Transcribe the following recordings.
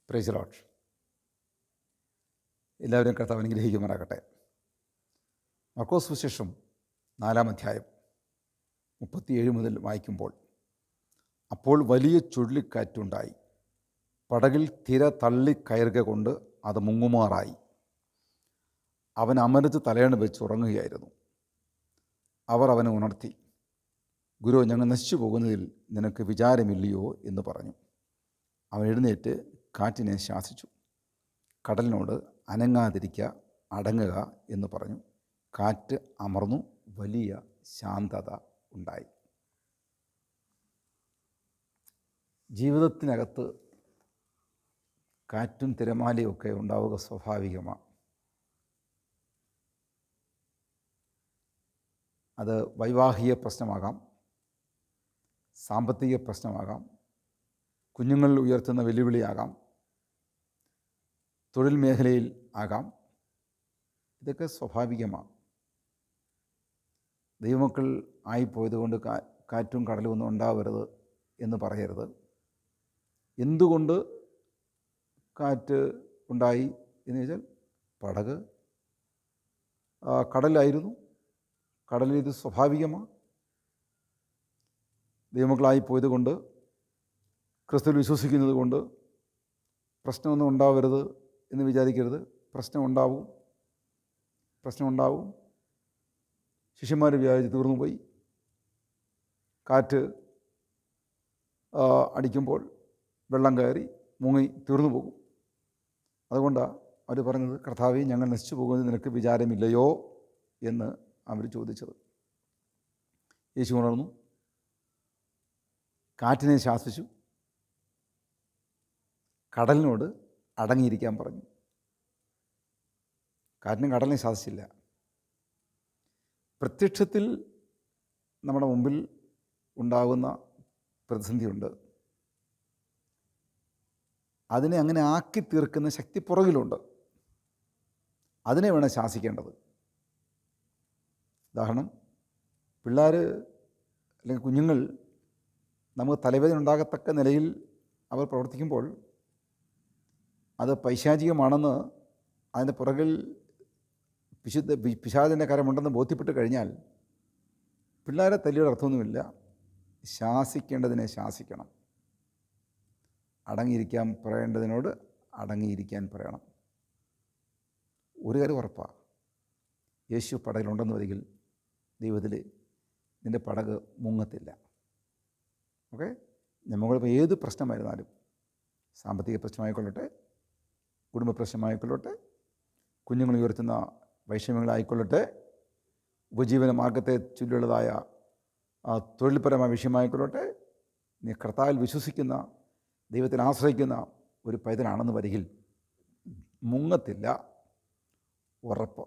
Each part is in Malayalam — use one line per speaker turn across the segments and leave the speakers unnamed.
Praise the Lord. എല്ലാവരും കർത്താവ് അനുഗ്രഹിക്കുമാറാകട്ടെ. മർക്കോസ് സുവിശേഷം 4-ാം അധ്യായം 37 മുതൽ വായിക്കുമ്പോൾ, അപ്പോൾ വലിയ ചുഴലിക്കാറ്റുണ്ടായി, പടകിൽ തിര തള്ളിക്കയറുക കൊണ്ട് അത് മുങ്ങുമാറായി. അവൻ അമരത്ത് തലയണ വെച്ച് ഉറങ്ങുകയായിരുന്നു. അവർ അവനെ ഉണർത്തി, ഗുരു, ഞങ്ങൾ നശിച്ചു പോകുന്നതിൽ നിനക്ക് വിചാരമില്ലയോ എന്ന് പറഞ്ഞു. അവൻ എഴുന്നേറ്റ് കാറ്റിനെ ശാസിച്ചു, കടലിനോട് അനങ്ങാതിരിക്കുക, അടങ്ങുക എന്ന് പറഞ്ഞു. കാറ്റ് അമർന്നു, വലിയ ശാന്തത ഉണ്ടായി. ജീവിതത്തിനകത്ത് കാറ്റും തിരമാലയൊക്കെ ഉണ്ടാവുക സ്വാഭാവികമാണ്. അത് വൈവാഹിക പ്രശ്നമാകാം, സാമ്പത്തിക പ്രശ്നമാകാം, കുഞ്ഞുങ്ങളിൽ ഉയർത്തുന്ന വെല്ലുവിളിയാകാം, തൊഴിൽ മേഖലയിൽ ആകാം. ഇതൊക്കെ സ്വാഭാവികമാണ്. ദൈവമക്കൾ ആയിപ്പോയത് കൊണ്ട് കാറ്റും കടലും ഒന്നും ഉണ്ടാവരുത് എന്ന് പറയരുത്. എന്തുകൊണ്ട് കാറ്റ് ഉണ്ടായി എന്ന് ചോദിച്ചാൽ, പടക് കടലായിരുന്നു. കടലിൽ ഇത് സ്വാഭാവികമാണ്. ദൈവമക്കളായിപ്പോയത് കൊണ്ട്, ക്രിസ്തുവിൽ വിശ്വസിക്കുന്നത് കൊണ്ട് പ്രശ്നമൊന്നും ഉണ്ടാവരുത് എന്ന് വിചാരിക്കരുത്. പ്രശ്നമുണ്ടാവും. ശിഷ്യന്മാർ വിചാരിച്ച് തീർന്നു പോയി. കാറ്റ് അടിക്കുമ്പോൾ വെള്ളം കയറി മുങ്ങി തീർന്നു പോകും. അതുകൊണ്ടാണ് അവർ പറഞ്ഞത്, കർത്താവേ, ഞങ്ങൾ നശിച്ചു പോകുന്നത് നിനക്ക് വിചാരമില്ലയോ എന്ന് അവർ ചോദിച്ചത്. യേശു ഉണർന്നു, കാറ്റിനെ ശാസിച്ചു, കടലിനോട് അടങ്ങിയിരിക്കാൻ പറഞ്ഞു. കാറ്റിനും കടലിനെ ശാസിച്ചില്ല. പ്രത്യക്ഷത്തിൽ നമ്മുടെ മുമ്പിൽ ഉണ്ടാകുന്ന പ്രതിസന്ധിയുണ്ട്. അതിനെ അങ്ങനെ ആക്കി തീർക്കുന്ന ശക്തി പുറകിലുണ്ട്. അതിനെ വേണം ശാസിക്കേണ്ടത്. ഉദാഹരണം, പിള്ളേർ അല്ലെങ്കിൽ കുഞ്ഞുങ്ങൾ നമുക്ക് തലവേദന ഉണ്ടാകത്തക്ക നിലയിൽ അവർ പ്രവർത്തിക്കുമ്പോൾ അത് പൈശാചികമാണെന്ന് അതിൻ്റെ പുറകിൽ പിശാചിൻ്റെ കരമുണ്ടെന്ന് ബോധ്യപ്പെട്ട് കഴിഞ്ഞാൽ പിള്ളേരെ തല്ലിയുടെ അർത്ഥമൊന്നുമില്ല. ശാസിക്കേണ്ടതിനെ ശാസിക്കണം. അടങ്ങിയിരിക്കാൻ പറയേണ്ടതിനോട് അടങ്ങിയിരിക്കാൻ പറയണം. ഒരു കാര്യം ഉറപ്പാണ്, യേശു പടകിലുണ്ടെന്ന് വരികിൽ ദൈവത്തിൽ നിൻ്റെ പടക് മുങ്ങത്തില്ല. ഓക്കെ, നമ്മളിപ്പോൾ ഏത് പ്രശ്നമായിരുന്നാലും, സാമ്പത്തിക പ്രശ്നമായിക്കൊള്ളട്ടെ, കുടുംബ പ്രശ്നമായിക്കൊള്ളട്ടെ, കുഞ്ഞുങ്ങൾ ഉയർത്തുന്ന വൈഷമ്യങ്ങളായിക്കൊള്ളട്ടെ, ഉപജീവന മാർഗത്തെ ചൊല്ലിയുള്ളതായ തൊഴിൽപരമായ വിഷയമായിക്കൊള്ളട്ടെ, നീ കർത്താവിൽ വിശ്വസിക്കുന്ന, ദൈവത്തിൽ ആശ്രയിക്കുന്ന ഒരു പൈതലാണെന്ന് വരികിൽ മുങ്ങത്തില്ല, ഉറപ്പ്.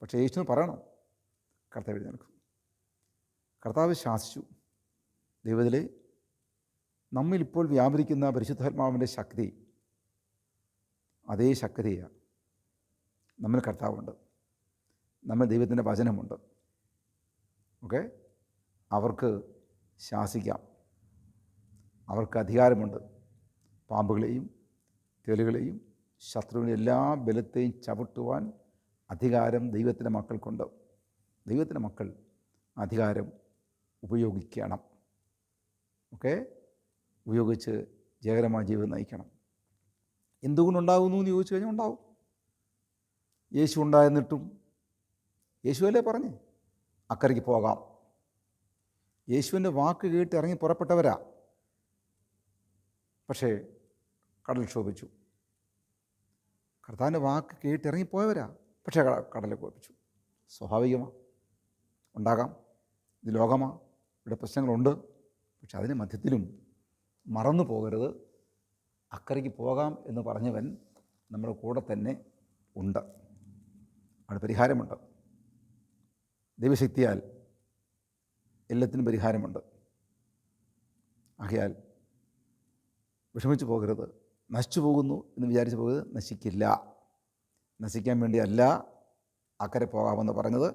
പക്ഷേ യേശുവിന് പറയണം, കർത്താവ് എഴുന്നേൽക്കും. കർത്താവ് ശാസിച്ചു. ദൈവത്തിലെ നമ്മിലിപ്പോൾ വ്യാപരിക്കുന്ന പരിശുദ്ധാത്മാവിൻ്റെ ശക്തി, അതേ ശക്തിയാണ്. നമ്മൾ കർത്താവുണ്ട്, നമ്മൾ ദൈവത്തിൻ്റെ വചനമുണ്ട്. ഓക്കെ, അവർക്ക് ശാസിക്കാം. അവർക്ക് അധികാരമുണ്ട്. പാമ്പുകളെയും തേളുകളെയും ശത്രുവിൻ്റെ എല്ലാ ബലത്തെയും ചവിട്ടുവാൻ അധികാരം ദൈവത്തിൻ്റെ മക്കൾക്കുണ്ട്. ദൈവത്തിൻ്റെ മക്കൾ അധികാരം ഉപയോഗിക്കണം. ഓക്കെ, ഉപയോഗിച്ച് ജയകരമായ ജീവിതം നയിക്കണം. എന്തുകൊണ്ടുണ്ടാകുന്നു എന്ന് ചോദിച്ചു കഴിഞ്ഞാൽ ഉണ്ടാവും. യേശു ഉണ്ടായിരുന്നിട്ടും യേശുവല്ലേ പറഞ്ഞ് അക്കരയ്ക്ക് പോകാം. യേശുവിൻ്റെ വാക്ക് കേട്ട് ഇറങ്ങി പുറപ്പെട്ടവരാ. പക്ഷേ കടൽ ക്ഷോഭിച്ചു. കർത്താവിൻ്റെ വാക്ക് കേട്ട് ഇറങ്ങിപ്പോയവരാ, പക്ഷേ കടലിൽ കോപിച്ചു. സ്വാഭാവികമാണ്, ഉണ്ടാകാം. ഇത് ലോകമാണ്, ഇവിടെ പ്രശ്നങ്ങളുണ്ട്. പക്ഷെ അതിന് മധ്യത്തിലും മറന്നു പോകരുത്, അക്കരയ്ക്ക് പോകാം എന്ന് പറഞ്ഞവൻ നമ്മുടെ കൂടെ തന്നെ ഉണ്ട്. അവിടെ പരിഹാരമുണ്ട്. ദൈവശക്തിയാൽ എല്ലാത്തിനും പരിഹാരമുണ്ട്. ആകയാൽ വിഷമിച്ചു പോകരുത്. നശിച്ചു പോകുന്നു എന്ന് വിചാരിച്ചു പോകരുത്. നശിക്കില്ല. നശിക്കാൻ വേണ്ടിയല്ല അക്കരെ പോകാമെന്ന് പറഞ്ഞത്.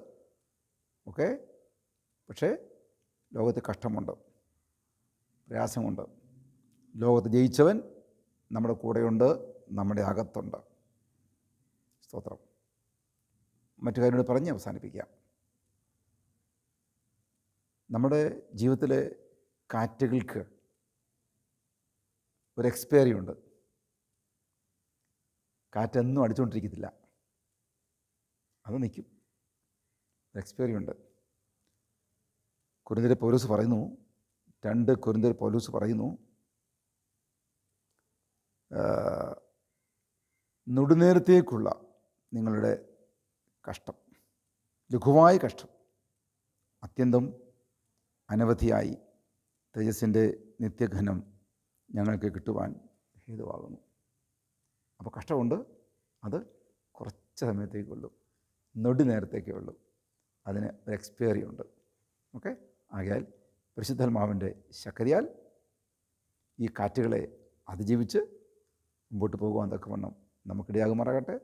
ഓക്കെ, പക്ഷേ ലോകത്ത് കഷ്ടമുണ്ട്, പ്രയാസമുണ്ട്. ലോകത്ത് ജയിച്ചവൻ നമ്മുടെ കൂടെയുണ്ട്, നമ്മുടെ അകത്തുണ്ട്. സ്തോത്രം. മറ്റു കാര്യങ്ങൾ പറഞ്ഞ് അവസാനിപ്പിക്കാം. നമ്മുടെ ജീവിതത്തിലെ കാറ്റുകൾക്ക് ഒരു എക്സ്പയറി ഉണ്ട്. കാറ്റെന്നും അടിച്ചുകൊണ്ടിരിക്കത്തില്ല, അത് നിൽക്കും. എക്സ്പയറി ഉണ്ട്. കൊരിന്ത്യരെ പൗലോസ് പറയുന്നു, 2 കൊരിന്ത്യർ പൗലോസ് പറയുന്നു, നെടുനേരത്തേക്കുള്ള നിങ്ങളുടെ കഷ്ടം, ലഘുവായ കഷ്ടം അത്യന്തം അനവധിയായി തേജസ്സിൻ്റെ നിത്യഘനം ഞങ്ങൾക്ക് കിട്ടുവാൻ ഹേതുവാകുന്നു. അപ്പോൾ കഷ്ടമുണ്ട്, അത് കുറച്ച് സമയത്തേക്കുള്ളൂ, നെടുനേരത്തേക്കേ ഉള്ളൂ. അതിന് ഒരു എക്സ്പയറി ഉണ്ട്. ഓക്കെ. ആകയാൽ പരിശുദ്ധാത്മാവിൻ്റെ ശക്തിയാൽ ഈ കാറ്റുകളെ അതിജീവിച്ച് മുമ്പോട്ട് പോകുവാൻ തക്കവണ്ണം നമുക്കിടയാകുമാറാകട്ടെ.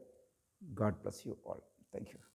God bless you all. Thank U.